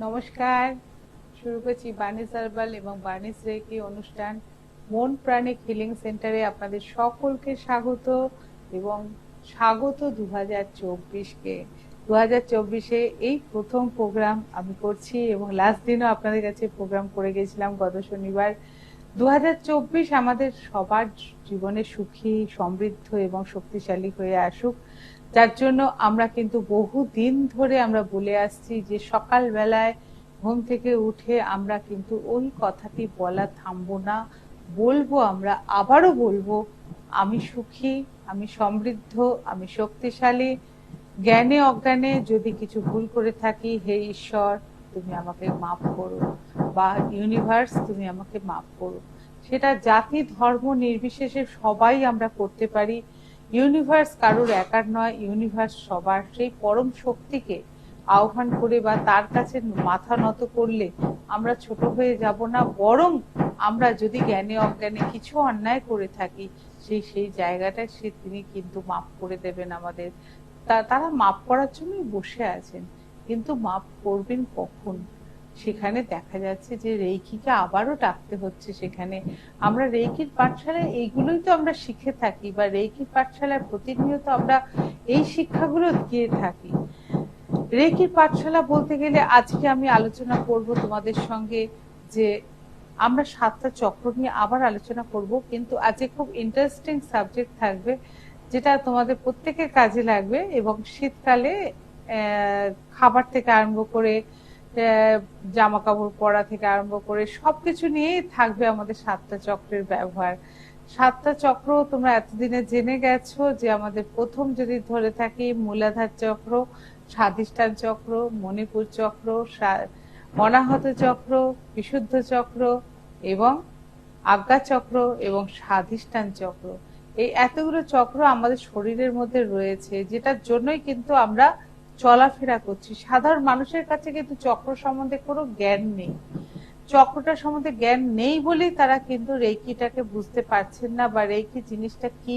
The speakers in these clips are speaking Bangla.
নমস্কার। শুরু করছি বার্নিশ হার্বাল এবং বার্নিশ রেকি অনুষ্ঠান। মন প্রাণিক হিলিং সেন্টারে আপনাদের সকলকে স্বাগত এবং স্বাগত 2024-কে। 2024-এ এই প্রথম প্রোগ্রাম আমি করছি এবং লাস্ট দিনও আপনাদের কাছে প্রোগ্রাম করে গেছিলাম গত শনিবার। 2024 আমাদের সবার জীবনে সুখী, সমৃদ্ধ এবং শক্তিশালী হয়ে আসুক, যার জন্য আমরা কিন্তু বহু দিন ধরে আমরা বলে আসছি যে সকালবেলায় ঘুম থেকে উঠে আমরা কিন্তু ওই কথাটি বলা থামবো না, বলবো, আমরা আবারও বলবো, আমি সুখী, আমি সমৃদ্ধ, আমি শক্তিশালী। জ্ঞানে অজ্ঞানে যদি কিছু ভুল করে থাকি, হে ঈশ্বর তুমি আমাকে মাফ করো, বা ইউনিভার্স তুমি আমাকে মাফ করো। সেটা জাতি ধর্ম নির্বিশেষে সবাই আমরা করতে পারি। ইউনিভার্স কারোর একার নয়, ইউনিভার্স সবার। সেই পরম শক্তিকে আহ্বান করে বা তার কাছে মাথা নত করলে আমরা ছোট হয়ে যাব না, বরং আমরা যদি জ্ঞানে অজ্ঞানে কিছু অন্যায় করে থাকি সেই জায়গাটায় তিনি কিন্তু মাফ করে দেবেন আমাদের। তারা মাফ করার জন্যই বসে আছেন, কিন্তু মাফ করবেন কখন? সেখানে দেখা যাচ্ছে যে রেইকিকে আবারও ডাকতে হচ্ছে। সেখানে আমরা রেইকির পাঠশালায় এইগুলোই তো আমরা শিখে থাকি, বা রেইকির পাঠশালায় প্রতিনিয়ত আমরা এই শিক্ষাগুলো দিয়ে থাকি। রেইকির পাঠশালা বলতে গেলে আজকে আমি আলোচনা করব তোমাদের সঙ্গে যে আমরা 7টা চক্র নিয়ে আবার আলোচনা করব, কিন্তু আজকে খুব ইন্টারেস্টিং সাবজেক্ট থাকবে যেটা তোমাদের প্রত্যেকের কাজে লাগবে। এবং শীতকালে খাবার থেকে আরম্ভ করে জামা কাপড় পরা থেকে আরম্ভ করে সবকিছু নিয়েই থাকবে আমাদের 7টা চক্রের ব্যবহার। 7টা চক্র তোমরা এতদিনে জেনে গেছো যে আমাদের প্রথম যদি ধরে থাকি মূলাধার চক্র, স্বাধিষ্ঠান চক্র, মণিপুর চক্র, অনাহত চক্র, বিশুদ্ধ চক্র এবং আজ্ঞা চক্র এবং স্বাধিষ্ঠান চক্র। এই এতগুলো চক্র আমাদের শরীরের মধ্যে রয়েছে, যেটার জন্যই কিন্তু আমরা চলাফেরা করছি। সাধারণ মানুষের কাছে কিন্তু চক্র সম্বন্ধে কোনো জ্ঞান নেই। চক্রটা সম্বন্ধে জ্ঞান নেই বলেই তারা কিন্তু রেইকিটাকে বুঝতে পারছেন না, বা রেইকি জিনিসটা কি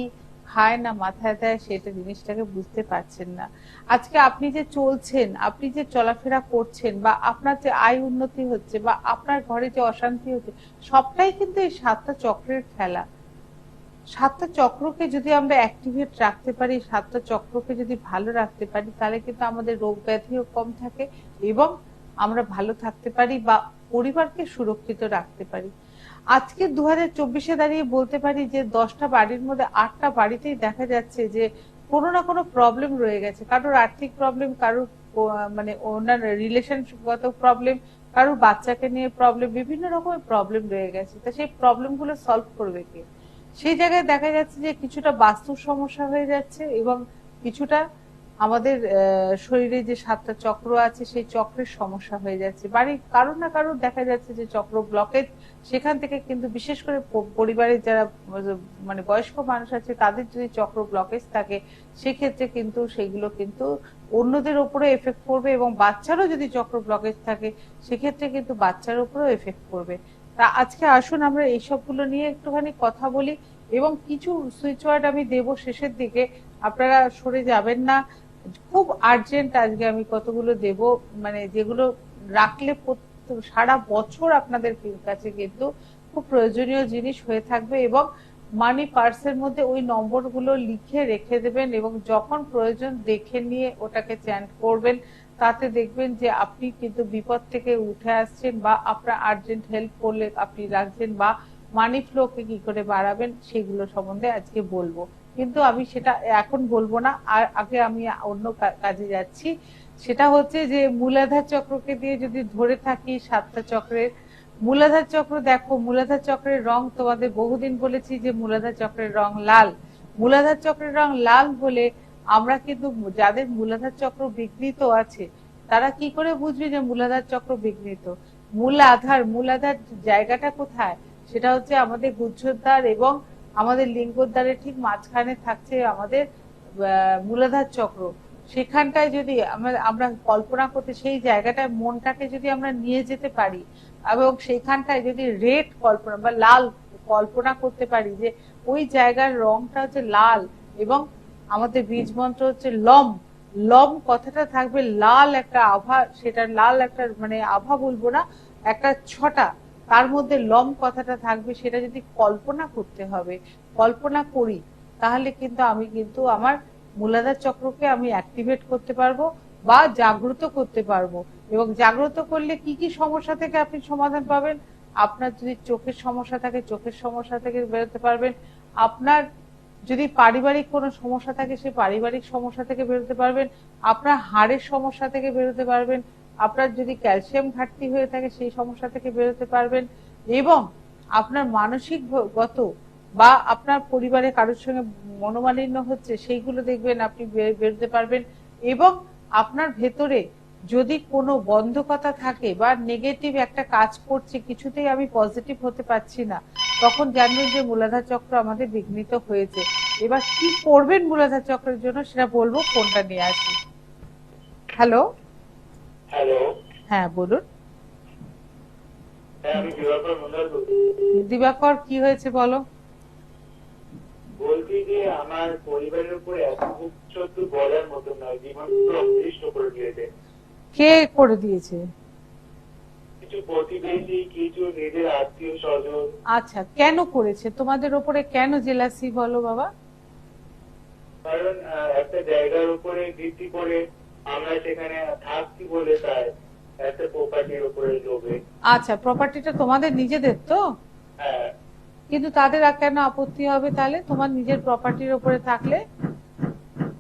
খায় না মাথায় দেয় সেটা জিনিসটাকে বুঝতে পারছেন না। আজকে আপনি যে চলছেন, আপনি যে চলাফেরা করছেন, বা আপনার যে আয় উন্নতি হচ্ছে, বা আপনার ঘরে যে অশান্তি হচ্ছে, সবটাই কিন্তু এই 7টা চক্রের খেলা। 7টা চক্রকে যদি আমরা অ্যাক্টিভেট রাখতে পারি, 7টা চক্রকে যদি ভালো রাখতে পারি, তাহলে কিন্তু আমাদের রোগ ব্যাধিও কম থাকে এবং আমরা ভালো থাকতে পারি বা পরিবারকে সুরক্ষিত রাখতে পারি। আজকে 2024-এ দাঁড়িয়ে বলতে পারি যে 10টা বাড়ির মধ্যে 8টা বাড়িতেই দেখা যাচ্ছে যে কোনো না কোনো প্রবলেম রয়ে গেছে। কারোর আর্থিক প্রবলেম, কারোর মানে ওনার রিলেশনগত প্রবলেম, কারোর বাচ্চাকে নিয়ে প্রবলেম, বিভিন্ন রকমের প্রবলেম রয়ে গেছে। তা সেই প্রবলেমগুলো সলভ করবে কে? সেই জায়গায় দেখা যাচ্ছে যে কিছুটা বাস্তুর সমস্যা হয়ে যাচ্ছে এবং কিছুটা আমাদের শরীরে যে 7টা চক্র আছে সেই চক্রের সমস্যা হয়ে যাচ্ছে। বাড়ির কারোর না কারোর দেখা যাচ্ছে যে চক্র ব্লকেজ। সেখান থেকে কিন্তু বিশেষ করে পরিবারের যারা মানে বয়স্ক মানুষ আছে তাদের যদি চক্র ব্লকেজ থাকে, সেক্ষেত্রে কিন্তু সেগুলো কিন্তু অন্যদের উপরে এফেক্ট করবে, এবং বাচ্চারও যদি চক্র ব্লকেজ থাকে সেক্ষেত্রে কিন্তু বাচ্চার উপরেও এফেক্ট করবে। তা আজকে আসুন আমরা এই সবগুলো নিয়ে একটুখানি কথা বলি, এবং কিছু সুইচ ওয়ার্ড আমি দেব শেষের দিকে, আপনারা সরে যাবেন না। খুব আর্জেন্ট আজকে আমি কতগুলো দেব, মানে যেগুলো রাখলে সারা বছর আপনাদের কাছে কিন্তু খুব প্রয়োজনীয় জিনিস হয়ে থাকবে। এবং মানি পার্সের মধ্যে ওই নম্বরগুলো লিখে রেখে দেবেন, এবং যখন প্রয়োজন দেখে নিয়ে ওটাকে চ্যান্ট করবেন। তাতে দেখবেন যে আপনি কিন্তু বিপদ থেকে উঠে আসছেন, বা আপনার আর্জেন্ট হেল্প করলে আপনি রাখছেন, বা মানি ফ্লোকে কি করে বাড়াবেন সেগুলো সম্বন্ধে আজকে বলবো। কিন্তু আমি সেটা এখন বলবো না, আর আগে আমি অন্য কাজে যাচ্ছি। সেটা হচ্ছে যে মূলাধার চক্রকে দিয়ে যদি ধরে থাকি 7টা চক্রের, মূলাধার চক্র দেখো, মূলাধার চক্রের রং তোমাদের বহুদিন বলেছি যে মূলাধার চক্রের রং লাল। মূলাধার চক্রের রং লাল হলে আমরা কিন্তু যাদের মূলাধার চক্র বিঘ্নিত আছে তারা কি করে বুঝবে যে মূলাধার চক্র বিঘ্নিত? মূলাধার জায়গাটা কোথায়? সেটা হচ্ছে আমাদের গুহ্যদ্বার এবং আমাদের লিঙ্গদ্বারের ঠিক মাঝখানে থাকছে আমাদের মূলাধার চক্র। সেখানটায় যদি আমরা কল্পনা করতে, সেই জায়গাটায় মনটাকে যদি আমরা নিয়ে যেতে পারি এবং সেইখানটায় যদি রেড কল্পনা বা লাল কল্পনা করতে পারি যে ওই জায়গার রংটা হচ্ছে লাল, এবং আমাদের বীজ মন্ত্র হচ্ছে লম, লম কথাটা থাকবে লাল একটা আভা, সেটা লাল একটা মানে আভা বলবো না, একটা ছটা, তার মধ্যে লম কথাটা থাকবে, সেটা যদি কল্পনা করতে হবে, কল্পনা করি, তাহলে কিন্তু আমি কিন্তু আমার মূলাধার চক্রকে আমি অ্যাক্টিভেট করতে পারবো বা জাগ্রত করতে পারবো। এবং জাগ্রত করলে কি কি সমস্যা থেকে আপনি সমাধান পাবেন? আপনার যদি চোখের সমস্যা থাকে চোখের সমস্যা থেকে বেরোতে পারবেন, আপনার যদি পারিবারিক কোনো সমস্যা থাকে সে পারিবারিক সমস্যা থেকে বেরোতে পারবেন, আপনার হাড়ের সমস্যা থেকে বেরোতে পারবেন, আপনার যদি ক্যালসিয়াম ঘাটতি হয়ে থাকে সেই সমস্যা থেকে বেরোতে পারবেন, এবং আপনার মানসিক গত বা আপনার পরিবারে কারোর সঙ্গে মনোমালিন্য হচ্ছে সেইগুলো দেখবেন আপনি বেরোতে পারবেন। এবং আপনার ভেতরে যদি কোনো বন্ধকতা থাকে বা নেগেটিভ একটা কাজ করছে, কিছুতেই আমি পজিটিভ হতে পারছি না, তখন জানবেন যে মূলাধার চক্র আমাদের বিঘ্নিত হয়েছে। এবার কি করবেন মূলাধার চক্রের জন্য সেটা বলবো, ফোনটা নিয়ে আসি। হ্যালো। হ্যালো। হ্যাঁ বলুন। আমি দিবাকর মন্ডল বলছি। দিবাকর, কি হয়েছে বলো। বলছি যে আমার পরিবারের উপর এত উচ্চত বলার মতো নয়, জীবন পুরো অতিষ্ঠ করে দিয়েছে। কে করে দিয়েছে? কিছু প্রতিবেশী, কিছু নিজের আত্মীয় স্বজন। আচ্ছা, কেন করেছে তোমাদের উপরে, কেন জেলাসি বলো বাবা? কারণ একটা জায়গার উপরে ভিত্তি করে আমরা সেখানে থাকছি বলে তাই একটা প্রপার্টির উপরে লোভে। আচ্ছা, প্রপার্টিটা তোমাদের নিজেদের তো? হ্যাঁ। কিন্তু তাদের আর কেন আপত্তি হবে তাহলে তোমার নিজের প্রপার্টির উপরে থাকলে?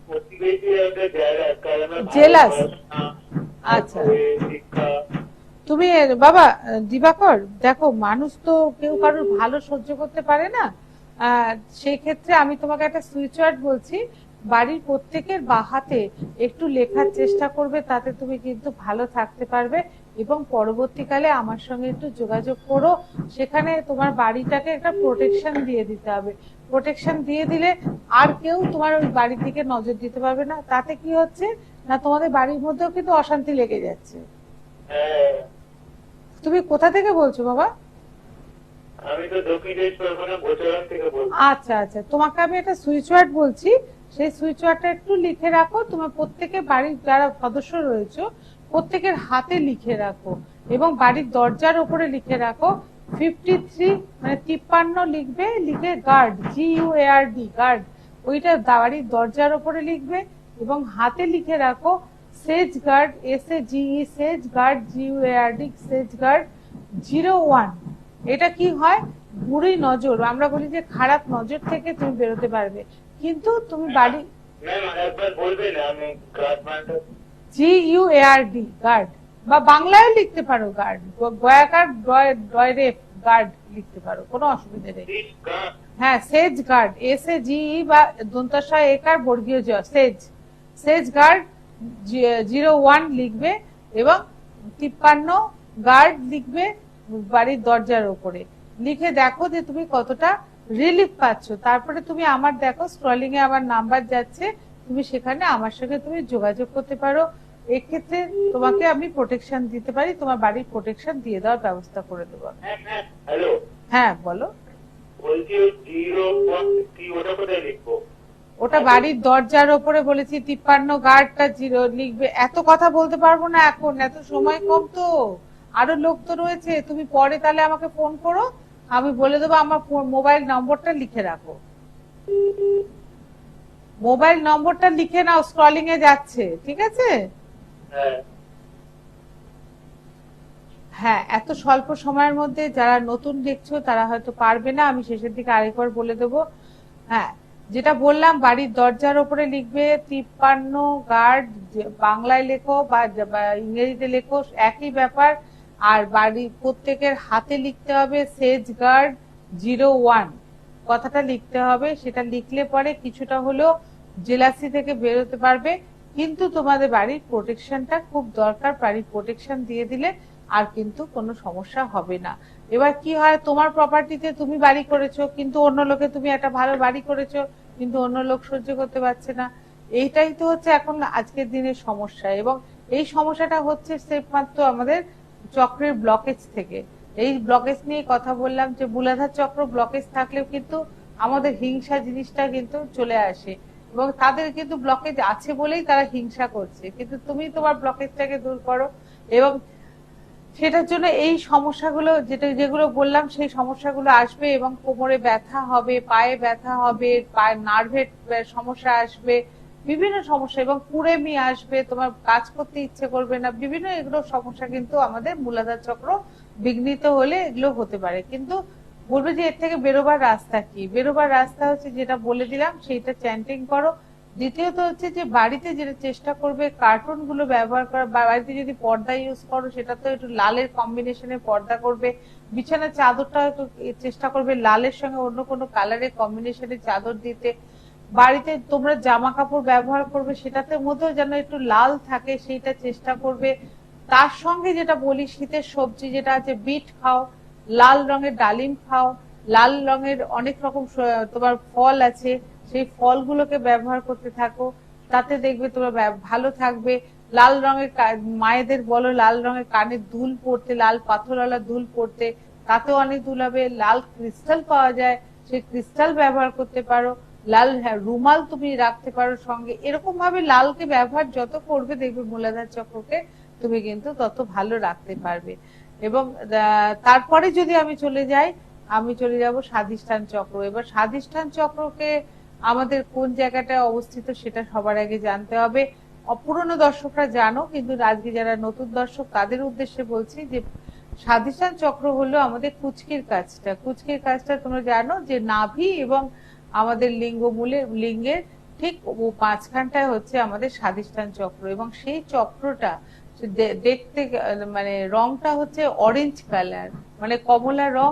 প্রতিবেশী একটা জায়গা, কারণ জেলাস। আচ্ছা, শিক্ষা। তুমি বাবা দিবাকর দেখো, মানুষ তো কেউ কারোর ভালো সহ্য করতে পারে না। সেই ক্ষেত্রে আমি তোমাকে একটা সুইচ ওয়ার্ড বলছি, বাড়ির প্রত্যেকের বাহাতে একটু লেখার চেষ্টা করবে, তাতে তুমি কিন্তু ভালো থাকতে পারবে। এবং পরবর্তীকালে আমার সঙ্গে একটু যোগাযোগ করো, সেখানে তোমার বাড়িটাকে একটা প্রোটেকশন দিয়ে দিতে হবে। প্রোটেকশন দিয়ে দিলে আর কেউ তোমার ওই বাড়ির দিকে নজর দিতে পারবে না। তাতে কি হচ্ছে না, তোমাদের বাড়ির মধ্যেও কিন্তু অশান্তি লেগে যাচ্ছে। তুমি কোথা থেকে বলছো বাবা? আমি তো দক্ষিণ চব্বিশ পরগনা গোচরণ থেকে বলছি। আচ্ছা আচ্ছা, তোমাকে আমি একটা সুইচ ওয়ার্ড বলছি, সেই সুইচ ওয়ার্ডটা একটু লিখে রাখো, তোমার প্রত্যেকের বাড়ির যারা সদস্য রয়েছে প্রত্যেকের হাতে লিখে রাখো, এবং বাড়ির দরজার উপরে লিখে রাখো 53 মানে 53 লিখবে, লিখে গার্ড, GUARD গার্ড, ওইটা বাড়ির দরজার উপরে লিখবে। এবং হাতে লিখে রাখো সেজ গার্ড, SAGE সেজ গার্ড, GUARD সেজ গার্ড 01। এটা কি হয়, বুড়ি নজর, আমরা বলি যে খারাপ নজর থেকে তুমি বেরোতে পারবে। কিন্তু তুমি বাড়ি GUARD গার্ড, বা বাংলায় লিখতে পারো গার্ড, গয়াকার গার্ড লিখতে পারো, কোনো অসুবিধা নেই। হ্যাঁ, সেজ গার্ড, SAGE বা দন্তাশয় একার বর্গীয় জ, সেজ, সেজ গার্ড 01 লিখবে, এবং 53 গার্ড লিখবে বাড়ির দরজার উপরে। লিখে দেখো যে তুমি কতটা রিলিফ পাচ্ছ। তারপরে তুমি আমার দেখো স্ক্রলিং এ আমার নাম্বার যাচ্ছে, তুমি সেখানে আমার সঙ্গে তুমি যোগাযোগ করতে পারো। এক্ষেত্রে তোমাকে আমি প্রোটেকশন দিতে পারি, তোমার বাড়ির প্রোটেকশন দিয়ে দেওয়ার ব্যবস্থা করে দেবো। হ্যালো। হ্যাঁ বলো। বলছি ওটা কোথায় লিখবো? ওটা বাড়ির দরজার উপরে বলেছি, 53 গার্ডটা 0 লিখবে। এত কথা বলতে পারবো না এখন, এত সময় কম তো, আরো লোক তো রয়েছে। তুমি পরে তাহলে আমাকে ফোন করো, আমি বলে দেবো। আমার মোবাইল নম্বরটা লিখে রাখো, মোবাইল নম্বরটা লিখে নাও, স্ক্রলিং এ যাচ্ছে, ঠিক আছে? হ্যাঁ, এত স্বল্প সময়ের মধ্যে যারা নতুন দেখছো তারা হয়তো পারবে না, আমি শেষের দিকে আরেকবার বলে দেবো। হ্যাঁ, যেটা বললাম, বাড়ির দরজার উপরে লিখবে 53 গার্ড, বাংলায় লেখো বা ইংরেজিতে লেখো, একই ব্যাপার। আর বাড়ির প্রত্যেকের হাতে লিখতে হবে সেজ গার্ড 01 কথাটা লিখতে হবে। সেটা লিখলে পরে কিছুটা হলেও জেলাসি থেকে বেরোতে পারবে। কিন্তু তোমাদের বাড়ির প্রোটেকশনটা খুব দরকার, বাড়ির প্রোটেকশন দিয়ে দিলে আর কিন্তু কোনো সমস্যা হবে না। এবার কি হয়, তোমার প্রপার্টিতে তুমি বাড়ি করেছো, কিন্তু অন্য লোকে তুমি একটা ভালো বাড়ি করেছো, কিন্তু অন্য লোক সহ্য করতে পারছে না। এইটাই তো হচ্ছে এখন আজকের দিনের সমস্যা। এবং এই সমস্যাটা হচ্ছে মাত্র আমাদের চক্রের ব্লকেজ থেকে। এই ব্লকেজ নিয়ে কথা বললাম, যে মূলাধার চক্র ব্লকেজ থাকলেও কিন্তু আমাদের হিংসা জিনিসটা কিন্তু চলে আসে। এবং তাদের কিন্তু ব্লকেজ আছে বলেই তারা হিংসা করছে, কিন্তু তুমি তোমার ব্লকেজটাকে দূর করো। এবং সেটার জন্য এই সমস্যাগুলো যেগুলো বললাম সেই সমস্যাগুলো আসবে, এবং কোমরে ব্যথা হবে, পায়ে ব্যথা হবে, পায়ে নার্ভের সমস্যা আসবে, বিভিন্ন সমস্যা, এবং কুড়েমি আসবে, তোমার কাজ করতে ইচ্ছে করবে না, বিভিন্ন এগুলো সমস্যা কিন্তু আমাদের মূলাধার চক্র বিঘ্নিত হলে এগুলো হতে পারে। কিন্তু বলবো যে এর থেকে বেরোবার রাস্তা কি? বেরোবার রাস্তা হচ্ছে যেটা বলে দিলাম, সেইটা চ্যান্টিং করো। দ্বিতীয়ত হচ্ছে যে বাড়িতে যেটা চেষ্টা করবে কার্টুন গুলো ব্যবহার করা, বাড়িতে যদি পর্দা ইউজ করো সেটা তো একটু লালের কম্বিনেশনে পর্দা করবে। বিছানার চাদরটা চেষ্টা করবে লালের সঙ্গে অন্য কোনো কালারের কম্বিনেশনে চাদর দিতে। বাড়িতে তোমরা জামা কাপড় ব্যবহার করবে সেটাতে মধ্যেও যেন একটু লাল থাকে, সেইটা চেষ্টা করবে। তার সঙ্গে যেটা বলি, শীতের সবজি যেটা আছে, বিট খাও, লাল রঙের ডালিম খাও, লাল রঙের অনেক রকম তোমার ফল আছে, সেই ফলগুলোকে ব্যবহার করতে থাকো, তাতে দেখবে তোমরা ভালো থাকবে। লাল রঙের মায়েদের বলো লাল রঙের কানের দুল পরতে, লাল পাথরওয়ালা দুল পরতে, তাতেও অনেক দুল হবে। লাল ক্রিস্টাল পাওয়া যায়, সেই ক্রিস্টাল ব্যবহার করতে পারো। লাল রুমাল তুমি রাখতে পারো সঙ্গে। এরকম ভাবে লালকে ব্যবহার যত করবে দেখবে মূলাধার চক্রকে তুমি কিন্তু তত ভালো রাখতে পারবে। এবং তারপরে যদি আমি চলে যাব স্বাধিষ্ঠান চক্র। এবার স্বাধিষ্ঠান চক্রকে আমাদের কোন জায়গাটায় অবস্থিত সেটা সবার আগে জানতে হবে। পুরনো দর্শকরা জানো, কিন্তু আজকে যারা নতুন দর্শক তাদের উদ্দেশ্যে বলছি যে স্বাধিষ্ঠান চক্র হলো আমাদের কুচকির কাজটা তোমরা জানো যে নাভি এবং আমাদের লিঙ্গের ঠিক মাঝখানটায় হচ্ছে আমাদের স্বাধিষ্ঠান চক্র। এবং সেই চক্রটা দেখতে মানে রংটা হচ্ছে অরেঞ্জ কালার, মানে কমলা রং।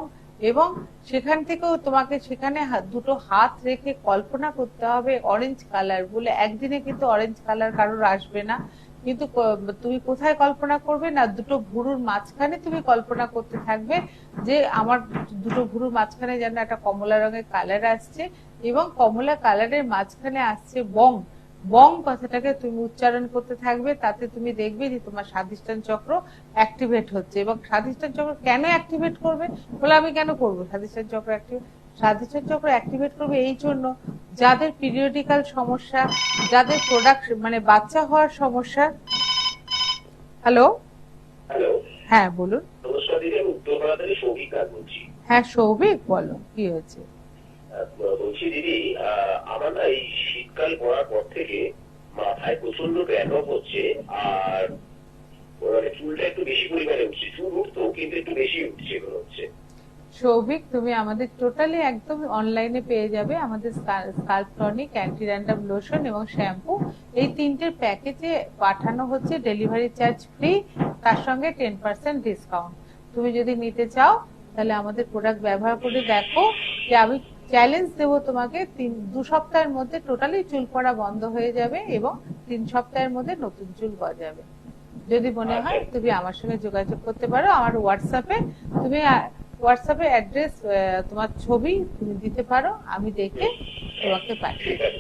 এবং সেখান থেকেও তোমাকে সেখানে দুটো হাত রেখে কল্পনা করতে হবে অরেঞ্জ কালার বলে। একদিনে কিন্তু অরেঞ্জ কালার কারোর আসবে না, কিন্তু তুমি কোথায় কল্পনা করবে না, দুটো ভুরুর মাঝখানে তুমি কল্পনা করতে থাকবে যে আমার দুটো ভুরুর মাঝখানে যেন একটা কমলা রঙের কালার আসছে, এবং কমলা কালারের মাঝখানে আসছে বং। বং কথাটাকে তুমি উচ্চারণ করতে থাকবে, তাতে তুমি দেখবে যে তোমার স্বাধিষ্ঠান চক্র অ্যাক্টিভেট হচ্ছে। এবং স্বাধিষ্ঠান চক্র কেন অ্যাক্টিভেট করবে বলে, আমি কেন করবো স্বাধিষ্ঠান চক্র স্বাধিষ্ঠান চক্র অ্যাক্টিভেট করবে এই জন্য, যাদের পিরিয়ডিক্যাল সমস্যা, যাদের প্রোডাক্ট মানে বাচ্চা হওয়ার সমস্যা। হ্যালো হ্যালো, হ্যাঁ বলুন। নমস্কার দিদি, আমি উত্তরপাড়া থেকে সৌভিক বলছি। হ্যাঁ সৌভিক, বলো কি হয়েছে। বলছি দিদি, আমার না এই শীতকাল পড়ার পর থেকে মাথায় প্রচন্ড ব্যাকআপ হচ্ছে, আর মানে চুলটা একটু বেশি পরিমাণে উঠছে। চুল উঠতো কিন্তু একটু বেশি উঠছে মনে হচ্ছে। সৌভিক, তুমি আমাদের টোটালি একদম অনলাইনে পেয়ে যাবে আমাদের SCALP tonic, anti random lotion এবং শ্যাম্পু। এই তিনটের প্যাকেজে পাঠানো হচ্ছে, ডেলিভারি চার্জ ফ্রি, তার সঙ্গে 10% ডিসকাউন্ট। তুমি যদি নিতে চাও তাহলে আমাদের প্রোডাক্ট ব্যবহার করে দেখো, যে আমি চ্যালেঞ্জ দেবো তোমাকে, 2 সপ্তাহের মধ্যে টোটালি চুল পড়া বন্ধ হয়ে যাবে এবং 3 সপ্তাহের মধ্যে নতুন চুল গজাবে। যদি মনে হয় তুমি আমার সঙ্গে যোগাযোগ করতে পারো। আমার হোয়াটসঅ্যাপে অ্যাড্রেস, তোমার ছবি তুমি দিতে পারো, আমি দেখে তোমাকে পাঠিয়ে দেবো।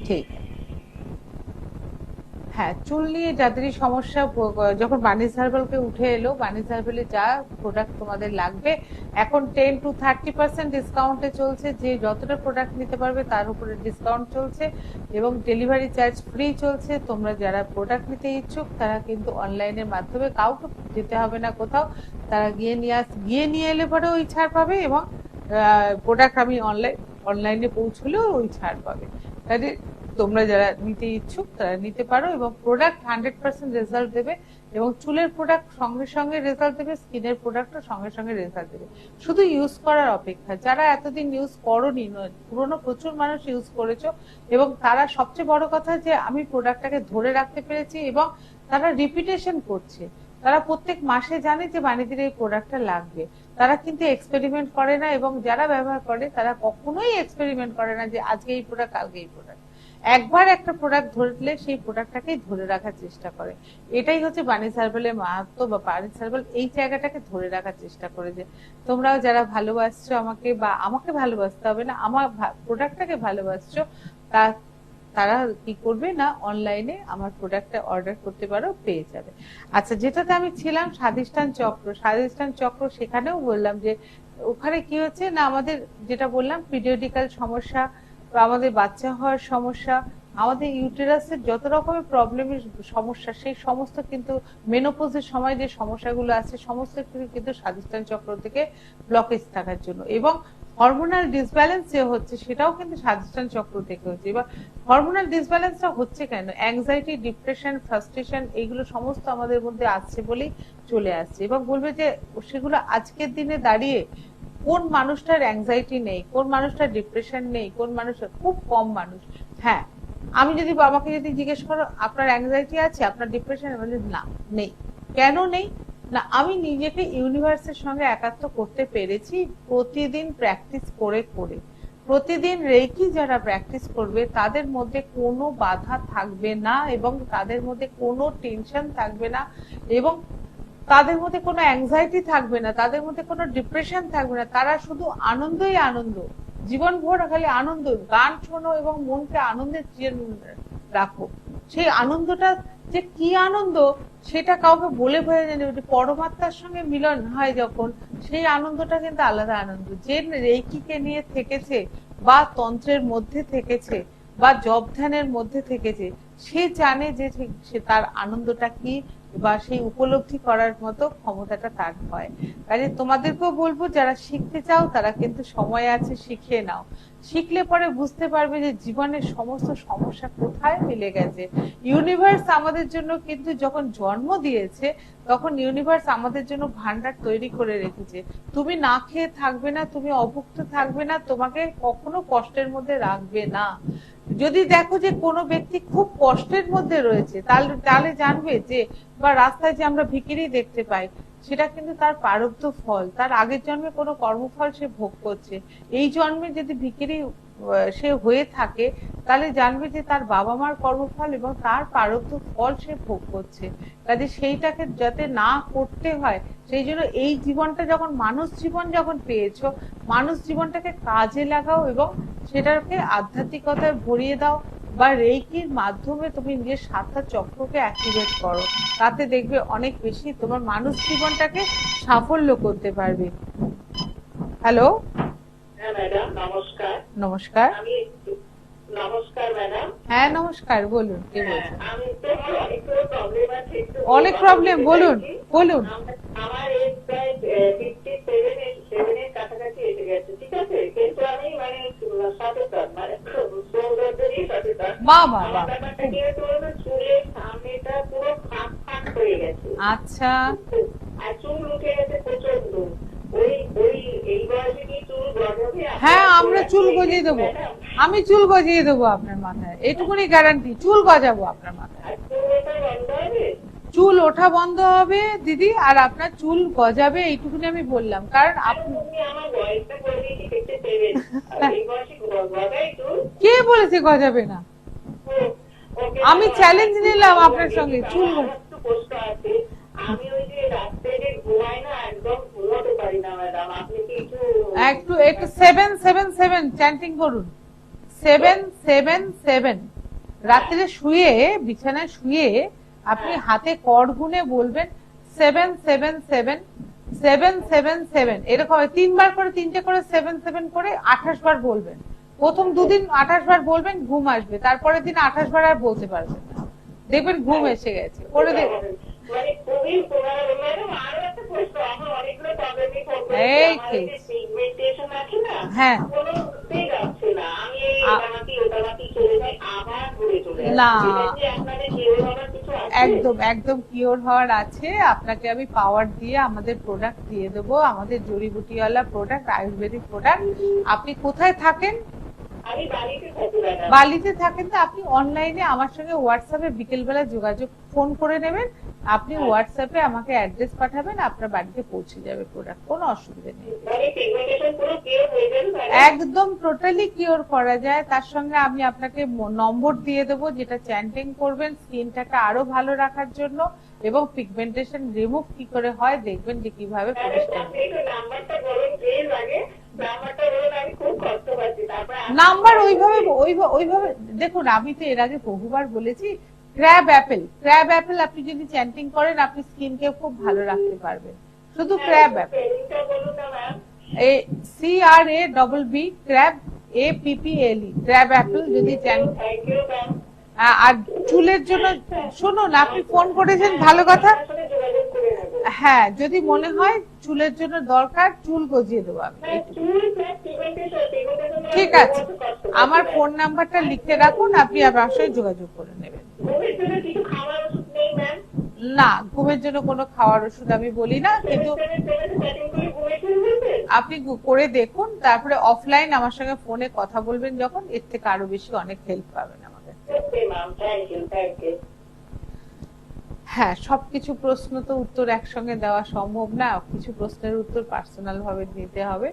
ঠিক। হ্যাঁ, চুল নিয়ে যাদেরই সমস্যা, যখন বানিস হার্বালকে উঠে এলো, বানিস হার্বালে যা প্রোডাক্ট তোমাদের লাগবে এখন 10 to 30% ডিসকাউন্টে চলছে। যে যতটা প্রোডাক্ট নিতে পারবে তার উপরে ডিসকাউন্ট চলছে এবং ডেলিভারি চার্জ ফ্রি চলছে। তোমরা যারা প্রোডাক্ট নিতে ইচ্ছুক তারা কিন্তু অনলাইনের মাধ্যমে, কাউকে যেতে হবে না কোথাও, তারা গিয়ে নিয়ে এলে পরে ওই ছাড় পাবে, এবং প্রোডাক্ট আমি অনলাইনে পৌঁছলেও ওই ছাড় পাবে। তাহলে তোমরা যারা নিতে ইচ্ছুক তারা নিতে পারো, এবং প্রোডাক্ট 100% রেজাল্ট দেবে। এবং চুলের প্রোডাক্ট সঙ্গে সঙ্গে রেজাল্ট দেবে, স্কিনের প্রোডাক্টও সঙ্গে সঙ্গে রেজাল্ট দেবে, শুধু ইউজ করার অপেক্ষা। যারা এতদিন ইউজ করোনি, পুরনো প্রচুর মানুষ ইউজ করেছো, এবং তারা সবচেয়ে বড় কথা যে আমি প্রোডাক্টটাকে ধরে রাখতে পেরেছি, এবং তারা রিপিটেশন করছে। তারা প্রত্যেক মাসে জানে যে বাণীদের এই প্রোডাক্টটা লাগবে, তারা কিন্তু এক্সপেরিমেন্ট করে না। এবং যারা ব্যবহার করে তারা কখনোই এক্সপেরিমেন্ট করে না যে আজকে এই প্রোডাক্ট কালকে এই প্রোডাক্ট। একবার একটা প্রোডাক্ট ধরলে সেই প্রোডাক্টটাকেই ধরে রাখার চেষ্টা করে। এটাই হচ্ছে বানিস হার্বালের মাহাত্ম্য, বা বানিস হার্বাল এই জায়গাটাকে ধরে রাখার চেষ্টা করে। যে তোমরাও যারা ভালোবাসছো আমাকে, বা আমাকে ভালোবাসতে হবে না, আমার প্রোডাক্টটাকে ভালোবাসছো, তারা কি করবে না, অনলাইনে আমার প্রোডাক্টটা অর্ডার করতে পারো, পেয়ে যাবে। আচ্ছা, যেটাতে আমি ছিলাম স্বাধিষ্ঠান চক্র, সেখানেও বললাম যে ওখানে কি হচ্ছে না, আমাদের যেটা বললাম পিরিয়ডিক্যাল সমস্যা, বা আমাদের বাচ্চা হওয়ার সমস্যা, আমাদের ইউটেরাসের যত রকমের প্রবলেমের সমস্যা, সেই সমস্ত কিন্তু মেনোপজের সময় যে সমস্যাগুলো আছে সমস্ত কিছু কিন্তু স্বাধিষ্ঠান চক্র থেকে ব্লকেজ থাকার জন্য, এবং হরমোনাল ডিসব্যালেন্স যে হচ্ছে সেটাও কিন্তু স্বাধিষ্ঠান চক্র থেকে হচ্ছে। এবার হরমোনাল ডিসব্যালেন্সটা হচ্ছে কেন? অ্যাংজাইটি, ডিপ্রেশন, ফ্রাস্ট্রেশন, এইগুলো সমস্ত আমাদের মধ্যে আসছে বলেই চলে আসছে। এবং বলবে যে সেগুলো আজকের দিনে দাঁড়িয়ে কোন মানুষটার অ্যাংজাইটি নেই, কোন মানুষটার ডিপ্রেশন নেই, কোন মানুষের, খুব কম মানুষ। হ্যাঁ, আমি যদি আমাকে যদি জিজ্ঞেস করো আপনার অ্যাংজাইটি আছে, আপনার ডিপ্রেশন, না নেই। কেন নেই? না, আমি নিজেকে ইউনিভার্সের সঙ্গে একাত্ম করতে পেরেছি প্রতিদিন প্র্যাকটিস করে করে। প্রতিদিন রেকি যারা প্র্যাকটিস করবে তাদের মধ্যে কোনো বাধা থাকবে না, এবং তাদের মধ্যে কোনো টেনশন থাকবে না, এবং তাদের মধ্যে কোনো অ্যাংজাইটি থাকবে না, তাদের মধ্যে কোনো ডিপ্রেশন থাকবে না। তারা শুধু আনন্দই আনন্দ, জীবন ভর খালি আনন্দ। গান শোনো এবং মনকে আনন্দে রাখো। সেই আনন্দটা যে কি আনন্দ সেটা কাউকে বলে বোঝা যায় না। পরমাত্মার সঙ্গে মিলন হয় যখন, সেই আনন্দটা কিন্তু আলাদা আনন্দ। যে রেকিকে নিয়ে থেকেছে বা তন্ত্রের মধ্যে থেকেছে বা জপ ধ্যানের মধ্যে থেকেছে, সে জানে যে সে তার আনন্দটা কি, বা সেই উপলব্ধি করার মতো ক্ষমতাটা তার হয়। কাজে তোমাদেরকেও বলবো, যারা শিখতে চাও তারা কিন্তু সময় আছে, শিখিয়ে নাও। শিখলে পরে বুঝতে পারবে যে জীবনের সমস্ত সমস্যা কোথায় মিলে গেছে। ইউনিভার্স আমাদের জন্য কিন্তু যখন জন্ম দিয়েছে তখন ইউনিভার্স আমাদের জন্য ভান্ডার তৈরি করে রেখেছে। তুমি না খেয়ে থাকবে না, তুমি অভুক্ত থাকবে না, তোমাকে কখনো কষ্টের মধ্যে রাখবে না। যদি দেখো যে কোনো ব্যক্তি খুব কষ্টের মধ্যে রয়েছে, তাহলে জানবে যে, বা রাস্তায় যে আমরা ভিখিরি দেখতে পাই, সেটা কিন্তু তার প্রারব্ধ ফল, তার আগের জন্মে কোনো কর্মফল সে ভোগ করছে। এই জন্মে যদি ভিখিরি সে হয়ে থাকে তাহলে জানবে যে তার বাবা মার কর্মফল এবং তার প্রারব্ধ ফল সে ভোগ করছে। কাজে সেইটাকে যাতে না করতে হয়, সেই জন্য এই জীবনটা যখন মানুষ জীবন যখন পেয়েছো, মানুষ জীবনটাকে কাজে লাগাও এবং সেটাকে আধ্যাত্মিকতায় ভরিয়ে দাও, বা রেইকির মাধ্যমে তুমি নিজের সাতটা চক্রকে অ্যাক্টিভেট করো। তাতে দেখবে অনেক বেশি তোমার মানুষ জীবনটাকে সাফল্য করতে পারবে। হ্যালো, হ্যাঁ ম্যাডাম, নমস্কার। নমস্কার। নমস্কার ম্যাডাম। হ্যাঁ নমস্কার, বলুন কে বলছেন? আমি তো অনেকগুলো প্রবলেম আছে। অনেক প্রবলেম, বলুন বলুন। আমার এজ প্রায় 57 এর কাছাকাছি এসে গেছে, ঠিক আছে, কিন্তু আমি মানে সচেতন, মানে সচেতন। বাহ বাহ বাহ। ব্যাপারটা কি হয়েছে বলতো, চুলের সামনেটা পুরো ফাঁক ফাঁক হয়ে গেছে। আচ্ছা, আর চুল উঠে গেছে প্রচন্ড। ওই ওই এই বয়সে কি চুল গজাবে? হ্যাঁ আমরা চুল গজিয়ে দেবো, আমি চুল গজিয়ে দেবো আপনার মাথায়, এইটুকুনি গ্যারান্টি। চুল গজাবো আপনার মাথায়, আর চুল ওঠা বন্ধ হবে? চুল ওঠা বন্ধ হবে দিদি, আর আপনার চুল গজাবে, এইটুকুনি আমি বললাম। কারণ আপনি আমার বয়সটা বলে দিয়েছি 57, আর এই বয়সে গজায় চুল? কে বলেছে গজাবে না? আমি চ্যালেঞ্জ নিলাম আপনার সঙ্গে, চুল একটু কষ্ট আছে। আমি ওই যে রাত্রে যে ঘুমাই না, একদম ঘুমাতে পারি না ম্যাডাম। আপনি কি একটু একটু 777 চ্যান্টিং করুন। 777 রাত্রে শুয়ে, বিছানায় শুয়ে আপনি হাতে কর গুনে বলবেন 777 777, এরকম 3 বার করে, 3টে করে 77 করে 28 বার বলবেন। প্রথম দুদিন 28 বার বলবেন, ঘুম আসবে। তারপরের দিন 28 বার আর বলতে পারবেন না, দেখবেন ঘুম এসে গেছে। করে দেখবেন। মানে খুবই ম্যাডাম, আরো একটা প্রশ্ন, আমার অনেকগুলো প্রবলেমই এই পিগমেন্টেশন আছে না, হ্যাঁ, কোনো বুঝতেই যাচ্ছে না। আমি এই ওটামাতি চলে যাই, আবার ঘুরে চলে আসি। না। এটা কি আপনাদের কিওর হওয়ার কিছু আছে? একদম একদম কিওর হওয়ার আছে। আপনাকে আমি পাওয়ার দিয়ে আমাদের প্রোডাক্ট দিয়ে দেবো, আমাদের জড়িবুটিওয়ালা প্রোডাক্ট, আয়ুর্বেদিক প্রোডাক্ট। আপনি কোথায় থাকেন? আমি বাড়িতে থাকি ম্যাডাম। বালিতে থাকেন তো আপনি অনলাইনে আমার সঙ্গে হোয়াটসঅ্যাপে বিকেলবেলা যোগাযোগ ফোন করে নেবেন। আপনি হোয়াটসঅ্যাপে আমাকে অ্যাড্রেস পাঠাবেন, আপনার বাড়িতে পৌঁছে যাবে প্রোডাক্ট, কোনো অসুবিধা নেই। মানে পিগমেন্টেশন পুরো কিওর হয়ে যাবে ম্যাডাম? একদম টোটালি কিওর করা যায়। তার সঙ্গে আমি আপনাকে নম্বর দিয়ে দেবো, যেটা চ্যান্টিং করবেন স্কিনটাকে আরো ভালো রাখার জন্য, এবং পিগমেন্টেশন রিমুভ কি করে হয় দেখবেন যে কিভাবে পরিষ্কার। আপনি একটু নাম্বারটা বলুন প্লিজ আগে। নাম্বারটা বলুন, আমি খুব কষ্ট পাচ্ছি। তারপরে নাম্বার ওইভাবে দেখুন, আমি তো এর আগে বহুবার বলেছি, ক্র্যাব অ্যাপেল আপনি যদি চ্যান্টিং করেন আপনি স্কিনকে খুব ভালো রাখতে পারবেন। শুধু ক্র্যাব অ্যাপেল, স্পেলিংটা বলুন না ma'am. CRABB, crab APPLE, crab Apple যদি চান। Thank you ma'am. আর চুলের জন্য শুনুন, আপনি ফোন করেছেন ভালো কথা। আসলে যোগাযোগ করে নেবো। হ্যাঁ, যদি মনে হয় চুলের জন্য দরকার, চুল গজিয়ে দেবো আমি। হ্যাঁ, চুল প্লাস পিগমেন্টেশন। ঠিক আছে, আমার ফোন নাম্বারটা লিখে রাখুন, আপনি আমার সঙ্গে যোগাযোগ করে নেবেন। ঘুমের জন্য কিছু খাবার ওষুধ নেই ম্যাম? না, ঘুমের জন্য কোনো খাওয়ার ওষুধ আমি বলি না, কিন্তু সেটিং করে ঘুমিয়ে শুরু করবেন? আপনি করে দেখুন, তারপরে অফলাইন আমার সঙ্গে ফোনে কথা বলবেন যখন, এর থেকে আরো বেশি অনেক হেল্প পাবেন আমাদের। Okay ma'am, thank you, thank you. হ্যাঁ, সবকিছু প্রশ্ন তো উত্তর একসঙ্গে দেওয়া সম্ভব না, কিছু প্রশ্নের উত্তর পার্সোনাল ভাবে দিতে হবে।